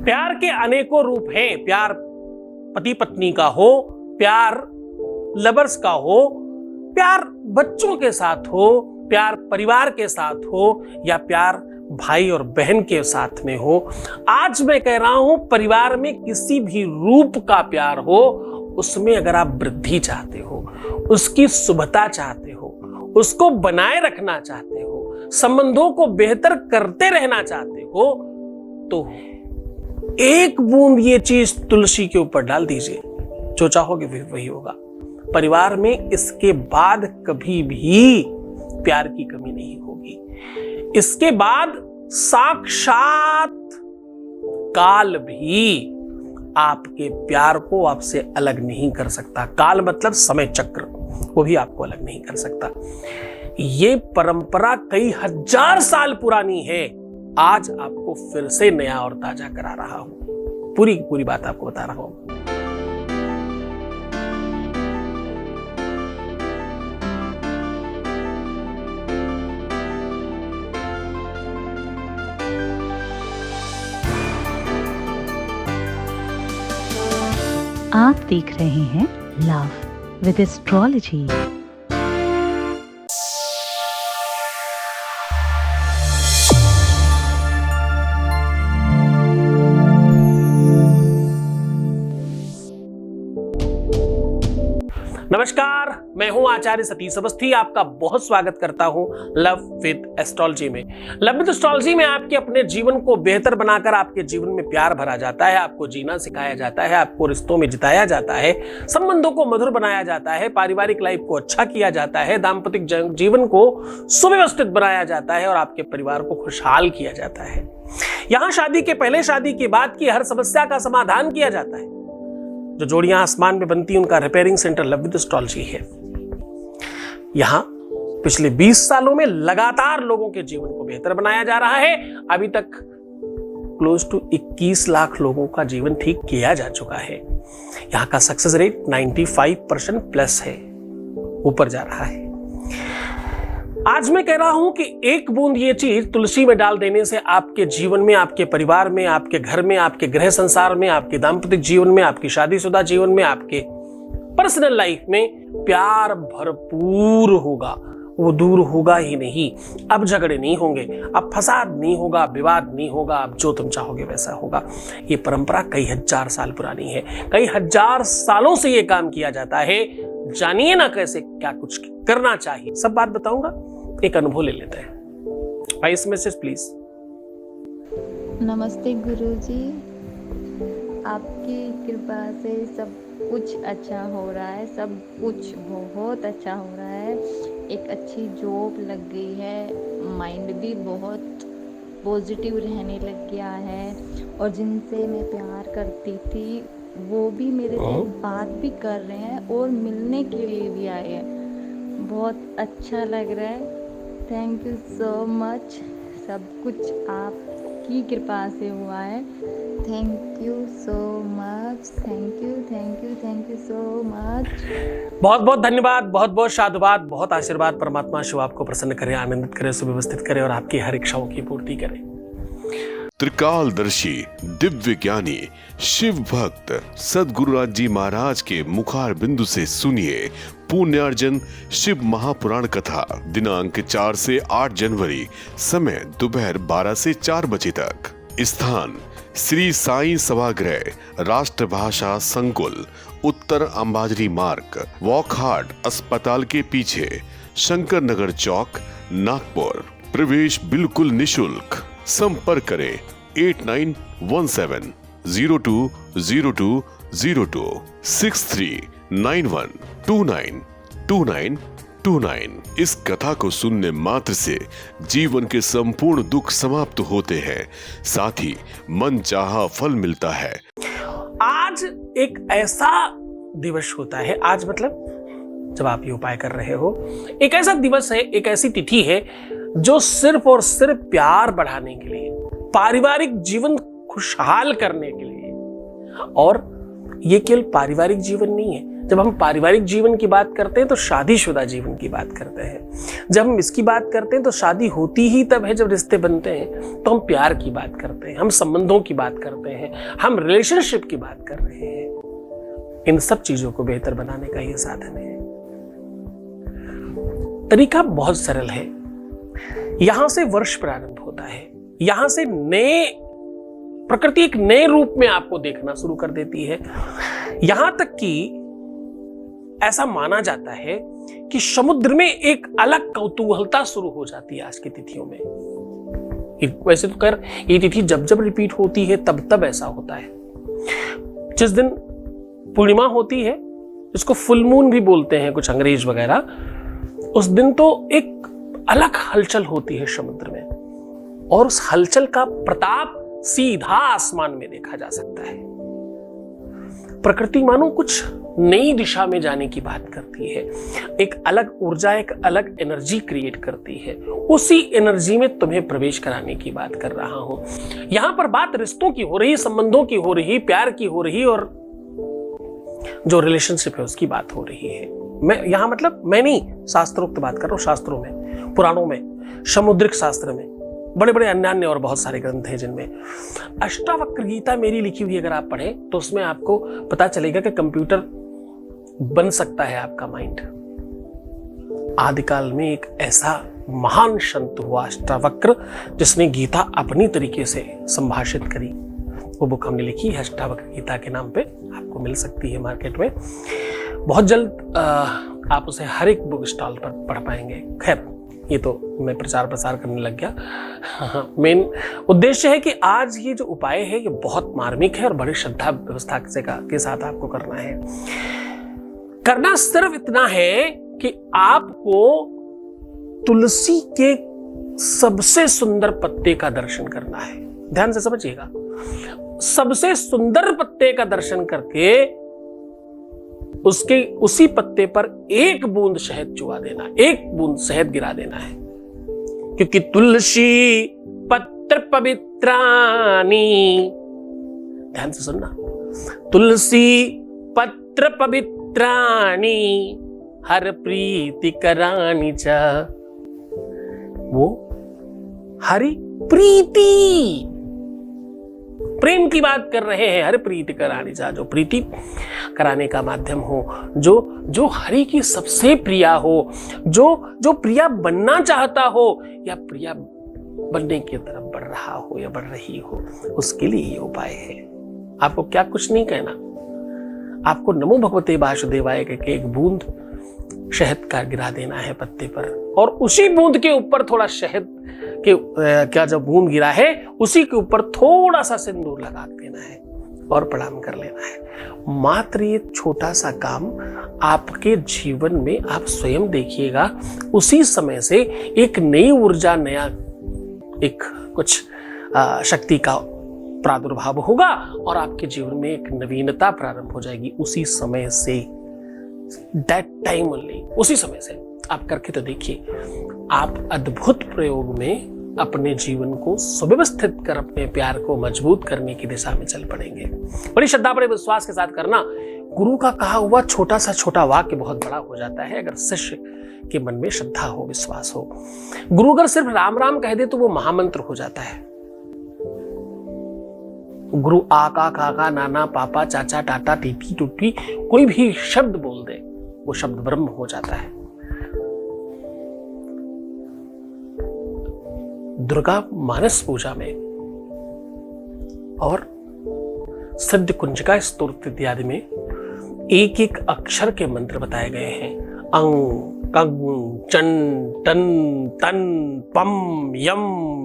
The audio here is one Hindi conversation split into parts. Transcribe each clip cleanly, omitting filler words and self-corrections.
प्यार के अनेकों रूप हैं। प्यार पति पत्नी का हो, प्यार लवर्स का हो, प्यार बच्चों के साथ हो, प्यार परिवार के साथ हो, या प्यार भाई और बहन के साथ में हो। आज मैं कह रहा हूं, परिवार में किसी भी रूप का प्यार हो, उसमें अगर आप वृद्धि चाहते हो, उसकी शुभता चाहते हो, उसको बनाए रखना चाहते हो, संबंधों को बेहतर करते रहना चाहते हो, तो एक बूंद ये चीज तुलसी के ऊपर डाल दीजिए, जो चाहोगे वही होगा। परिवार में इसके बाद कभी भी प्यार की कमी नहीं होगी। इसके बाद साक्षात काल भी आपके प्यार को आपसे अलग नहीं कर सकता। काल मतलब समय चक्र, वो भी आपको अलग नहीं कर सकता। ये परंपरा कई हजार साल पुरानी है। आज आपको फिर से नया और ताजा करा रहा हूं, पूरी बात आपको बता रहा हूं। आप देख रहे हैं लव विद एस्ट्रोलॉजी। नमस्कार, मैं हूं आचार्य सतीश अवस्थी। आपका बहुत स्वागत करता हूं लव विद एस्ट्रोलॉजी में। लव विद एस्ट्रोलॉजी में आपके अपने जीवन को बेहतर बनाकर आपके जीवन में प्यार भरा जाता है, आपको जीना सिखाया जाता है, आपको रिश्तों में जिताया जाता है, संबंधों को मधुर बनाया जाता है, पारिवारिक लाइफ को अच्छा किया जाता है, दाम्पतिक जीवन को सुव्यवस्थित बनाया जाता है और आपके परिवार को खुशहाल किया जाता है। यहां शादी के पहले, शादी के बाद की हर समस्या का समाधान किया जाता है। जो जोड़ियां आसमान में बनती हैं, उनका repairing centre love with astrology है। यहां पिछले 20 सालों में लगातार लोगों के जीवन को बेहतर बनाया जा रहा है। अभी तक क्लोज टू 21 लाख लोगों का जीवन ठीक किया जा चुका है। यहां का सक्सेस रेट 95% प्लस है, ऊपर जा रहा है। आज मैं कह रहा हूं कि एक बूंद ये चीज तुलसी में डाल देने से आपके जीवन में, आपके परिवार में, आपके घर में, आपके गृह संसार में, आपके दाम्पतिक जीवन में, आपकी शादीशुदा जीवन में, आपके पर्सनल लाइफ में प्यार भरपूर होगा। वो दूर होगा ही नहीं। अब झगड़े नहीं होंगे, अब फसाद नहीं होगा, विवाद नहीं होगा, अब जो तुम चाहोगे वैसा होगा। ये परंपरा कई हजार साल पुरानी है। कई हजार सालों से ये काम किया जाता है। जानिए ना कैसे क्या कुछ करना चाहिए, सब बात बताऊंगा। एक अनुभव ले लेते हैं। Voice message please. नमस्ते गुरुजी, आपकी कृपा से सब कुछ अच्छा हो रहा है, सब कुछ बहुत अच्छा हो रहा है। एक अच्छी जॉब लग गई है, माइंड भी बहुत पॉजिटिव रहने लग गया है, और जिनसे मैं प्यार करती थी वो भी मेरे से बात भी कर रहे हैं और मिलने के लिए भी आए हैं। बहुत अच्छा लग रहा है। Thank you so much. सब कुछ आपकी कृपा से हुआ है। Thank you so much. Thank you so much. बहुत बहुत धन्यवाद, बहुत बहुत साधुवाद, बहुत आशीर्वाद। परमात्मा शिव आपको प्रसन्न करे, आनंदित करे, सुव्यवस्थित करे और आपकी हर इच्छाओं की पूर्ति करे। त्रिकालदर्शी दिव्य ज्ञानी शिव भक्त सद्गुरुराज जी महाराज के मुखार बिंदु से सुनिए पुण्यार्जन शिव महापुराण कथा। दिनांक 4 से 8 जनवरी, समय दोपहर 12 से 4 बजे तक। स्थान श्री साईं सभागृह, राष्ट्रभाषा संकुल, उत्तर अंबाजरी मार्ग, वॉकहार्ट अस्पताल के पीछे, शंकर नगर चौक, नागपुर। प्रवेश बिल्कुल निशुल्क। संपर्क करें 8917020202 6391292929। इस कथा को सुनने मात्र से जीवन के संपूर्ण दुख समाप्त होते हैं, साथ ही मन चाहा फल मिलता है। आज एक ऐसा दिवस होता है, आज मतलब जब आप ये उपाय कर रहे हो, एक ऐसा दिवस है, एक ऐसी तिथि है जो सिर्फ और सिर्फ प्यार बढ़ाने के लिए, पारिवारिक जीवन खुशहाल करने के लिए, और ये केवल पारिवारिक जीवन नहीं है, जब हम पारिवारिक जीवन की बात करते हैं तो शादीशुदा जीवन की बात करते हैं। जब हम इसकी बात करते हैं तो शादी होती ही तब है जब रिश्ते बनते हैं, तो हम प्यार की बात करते हैं, हम संबंधों की बात करते हैं, हम रिलेशनशिप की बात कर रहे हैं। इन सब चीजों को बेहतर बनाने का ये साधन है। तरीका बहुत सरल है। यहां से वर्ष प्रारंभ होता है, यहां से प्रकृति एक नए रूप में आपको देखना शुरू कर देती है। यहां तक कि ऐसा माना जाता है कि समुद्र में एक अलग कौतूहलता शुरू हो जाती है आज की तिथियों में। वैसे तो कर ये तिथि जब जब रिपीट होती है तब तब ऐसा होता है। जिस दिन पूर्णिमा होती है, जिसको फुल मून भी बोलते हैं कुछ अंग्रेज वगैरह, उस दिन तो एक अलग हलचल होती है समुद्र में, और उस हलचल का प्रताप सीधा आसमान में देखा जा सकता है। प्रकृति मानो कुछ नई दिशा में जाने की बात करती है, एक अलग ऊर्जा, एक अलग एनर्जी क्रिएट करती है। उसी एनर्जी में तुम्हें प्रवेश कराने की बात कर रहा हूं। यहां पर बात रिश्तों की हो रही, संबंधों की हो रही, प्यार की हो रही, और जो रिलेशनशिप है उसकी बात हो रही है। मैं यहां मतलब मैं नहीं शास्त्रोक्त बात कर रहा हूं, शास्त्रों में, पुराणों में, समुद्रिक शास्त्र में बड़े बड़े अन्य और बहुत सारे ग्रंथ हैं जिनमें अष्टावक्र गीता मेरी लिखी हुई अगर आप पढ़ें तो उसमें आपको पता चलेगा कि कंप्यूटर बन सकता है आपका माइंड। आदिकाल में एक ऐसा महान संत हुआ अष्टावक्र, जिसने गीता अपनी तरीके से संभाषित करी। वो बुक हमने लिखी है अष्टावक्र गीता के नाम पे, आपको मिल सकती है मार्केट में। बहुत जल्द आप उसे हर एक बुक स्टॉल पर पढ़ पाएंगे। खैर, ये तो मैं प्रचार प्रसार करने लग गया। मेन उद्देश्य है कि आज ये जो उपाय है ये बहुत मार्मिक है और बड़ी श्रद्धा व्यवस्था के साथ आपको करना है। करना सिर्फ इतना है कि आपको तुलसी के सबसे सुंदर पत्ते का दर्शन करना है। ध्यान से समझिएगा, सबसे सुंदर पत्ते का दर्शन करके उसके उसी पत्ते पर एक बूंद शहद चुआ देना, एक बूंद शहद गिरा देना है। क्योंकि तुलसी पत्र पवित्रानी, ध्यान से सुनना, तुलसी पत्र पवित्रानी हर प्रीति करानी चा। वो हरि प्रीति, प्रेम की बात कर रहे हैं। हर प्रीति करानी चा, जो प्रीति कराने का माध्यम हो, जो हरि की सबसे प्रिया हो, जो प्रिया बनना चाहता हो या प्रिया बनने की तरफ बढ़ रहा हो या बढ़ रही हो, उसके लिए ये उपाय है। आपको क्या कुछ नहीं कहना, आपको नमो भगवते वासुदेवाय के एक बूंद शहद का गिरा देना है पत्ते पर, और उसी बूंद के ऊपर थोड़ा शहद के क्या जो बूंद गिरा है उसी के ऊपर थोड़ा सा सिंदूर लगा देना है और प्रणाम कर लेना है। मात्र ये छोटा सा काम आपके जीवन में आप स्वयं देखिएगा, उसी समय से एक नई ऊर्जा, नया एक कुछ शक्ति का प्रादुर्भाव होगा और आपके जीवन में एक नवीनता प्रारंभ हो जाएगी। उसी समय से, दैट टाइम ओनली, उसी समय से आप करके तो देखिए, आप अद्भुत प्रयोग में अपने जीवन को सुव्यवस्थित कर अपने प्यार को मजबूत करने की दिशा में चल पड़ेंगे। बड़ी श्रद्धा, बड़े विश्वास के साथ करना। गुरु का कहा हुआ छोटा सा छोटा वाक्य बहुत बड़ा हो जाता है अगर शिष्य के मन में श्रद्धा हो, विश्वास हो। गुरु अगर सिर्फ राम राम कह दे तो वो महामंत्र हो जाता है। गुरु आका काका नाना पापा चाचा टाटा टीटी टूटी कोई भी शब्द बोल दे, वो शब्द ब्रह्म हो जाता है। दुर्गा मानस पूजा में और सिद्ध कुंजिका स्तोत्र इत्यादि में एक एक अक्षर के मंत्र बताए गए हैं। अंग कंग चं टन तन पम यम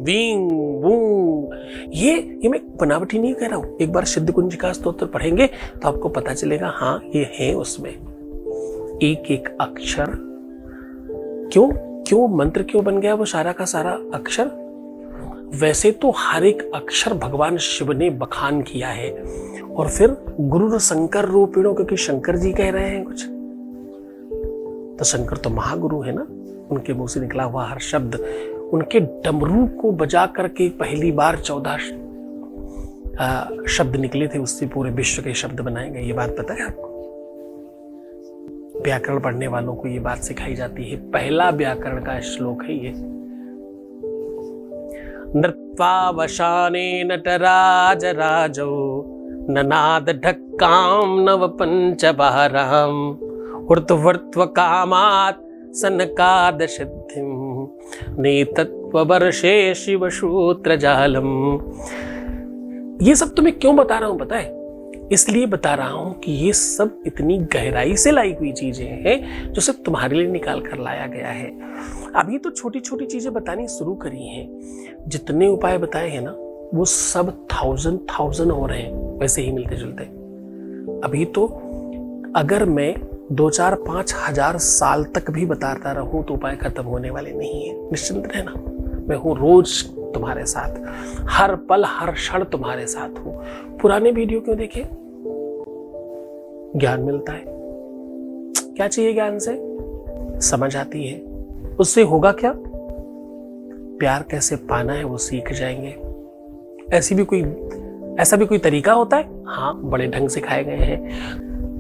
वीं वूं। ये मैं बनावटी नहीं कह रहा हूं। एक बार सिद्ध कुंजिका स्तोत्र पढ़ेंगे तो आपको पता चलेगा, हाँ ये है उसमें एक एक अक्षर। क्यों मंत्र क्यों बन गया वो सारा का सारा अक्षर? वैसे तो हर एक अक्षर भगवान शिव ने बखान किया है, और फिर गुरु शंकर रूपिणों, क्योंकि शंकर जी कह रहे हैं कुछ, तो शंकर तो महागुरु है ना, उनके मुंह से निकला हुआ हर शब्द, उनके डमरू को बजा करके पहली बार 14 शब्द निकले थे, उससे पूरे विश्व के शब्द बनाए गए। ये बात पता है आपको? व्याकरण पढ़ने वालों को ये बात सिखाई जाती है। पहला व्याकरण का श्लोक है ये। नृत्वा वशाने नटराज राजो ननाद ढक्काम नव पंचबाराम ऊर्ध्वर्त्व कामात् सनकाद सिद्धिम नेतत्व वर्षे शिव सूत्र जालम। ये सब तुम्हें क्यों बता रहा हूं पता है? इसलिए बता रहा हूं कि ये सब इतनी गहराई से लाई हुई चीजें हैं जो सिर्फ तुम्हारे लिए निकाल कर लाया गया है। अभी तो छोटी छोटी चीजें बतानी शुरू करी हैं। जितने उपाय बताए हैं ना वो सब थाउजेंड और हैं वैसे ही मिलते जुलते। अभी तो अगर मैं 2-4-5 हजार साल तक भी बताता रहूं तो उपाय खत्म होने वाले नहीं है। निश्चिंत रहना, मैं हूं रोज तुम्हारे साथ, हर पल हर क्षण तुम्हारे साथ हूं। पुराने वीडियो क्यों देखे? ज्ञान मिलता है। क्या चाहिए ज्ञान से? समझ आती है। उससे होगा क्या? प्यार कैसे पाना है वो सीख जाएंगे। ऐसा भी कोई तरीका होता है? हाँ, बड़े ढंग से खाए गए हैं।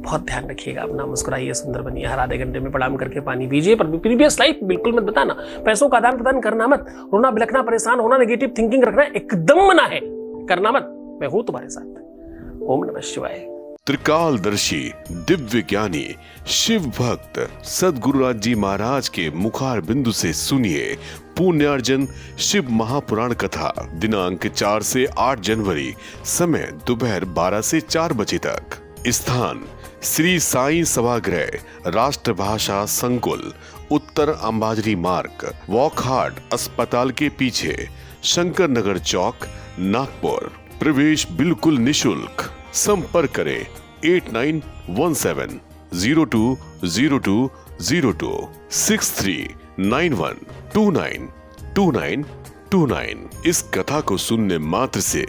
बहुत ध्यान रखिएगा अपना, मुस्कुराइए, सुंदर बनिए, हर आधे घंटे में प्रणाम करके पानी पीजिए। पर प्रीवियस लाइफ बिल्कुल मत बताना, पैसों का आदान प्रदान करना मत, रोना बिलखना परेशान होना नेगेटिव थिंकिंग रखना एकदम मना है, करना मत। मैं हूं तुम्हारे साथ। ओम नमः शिवाय। त्रिकालदर्शी दिव्य ज्ञानी शिव भक्त सद्गुरुराज जी महाराज के मुखार बिंदु से सुनिए पुण्यार्जन शिव महापुराण कथा। दिनांक 4 से 8 जनवरी, समय दोपहर 12 से 4 बजे तक। स्थान श्री साईं सभागृह, राष्ट्रभाषा संकुल, उत्तर अंबाजरी मार्ग, वॉकहार्ट अस्पताल के पीछे, शंकर नगर चौक, नागपुर। प्रवेश बिल्कुल निशुल्क। संपर्क करें 8917020202 6391292929। इस कथा को सुनने मात्र से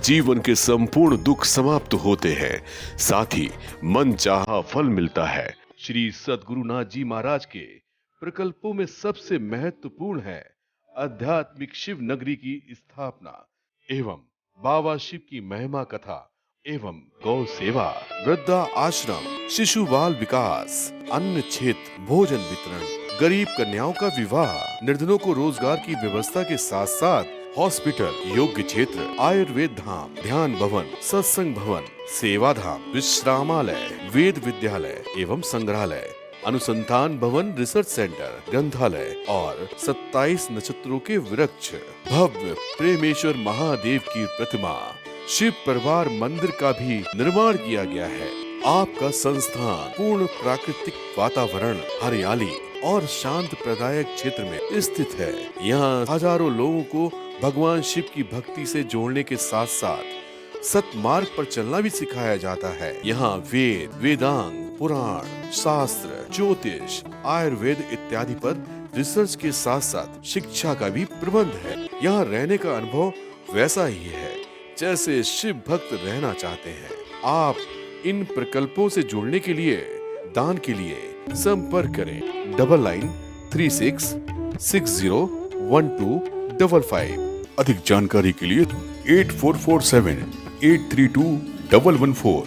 जीवन के संपूर्ण दुख समाप्त होते हैं, साथ ही मन चाहा फल मिलता है। श्री सद्गुरुनाथ जी महाराज के प्रकल्पों में सबसे महत्वपूर्ण है आध्यात्मिक शिव नगरी की स्थापना एवं बाबा शिव की महिमा कथा एवं गौ सेवा, वृद्धा आश्रम, शिशु बाल विकास, अन्न क्षेत्र, भोजन वितरण, गरीब कन्याओं का विवाह, निर्धनों को रोजगार की व्यवस्था के साथ साथ हॉस्पिटल, योग्य क्षेत्र, आयुर्वेद धाम, ध्यान भवन, सत्संग भवन, सेवा धाम, विश्रामालय, वेद विद्यालय एवं संग्रहालय, अनुसंधान भवन, रिसर्च सेंटर, ग्रंथालय और 27 नक्षत्रों के वृक्ष, भव्य प्रेमेश्वर महादेव की प्रतिमा, शिव परिवार मंदिर का भी निर्माण किया गया है। आपका संस्थान पूर्ण प्राकृतिक वातावरण, हरियाली और शांत प्रदायक क्षेत्र में स्थित है। यहाँ हजारों लोगों को भगवान शिव की भक्ति से जोड़ने के साथ साथ सतमार्ग पर चलना भी सिखाया जाता है। यहाँ वेद, वेदांग, पुराण, शास्त्र, ज्योतिष, आयुर्वेद इत्यादि पर रिसर्च के साथ साथ शिक्षा का भी प्रबंध है। यहाँ रहने का अनुभव वैसा ही है जैसे शिव भक्त रहना चाहते हैं। आप इन प्रकल्पों से जुड़ने के लिए, दान के लिए संपर्क करें 9936601255। अधिक जानकारी के लिए 8447832114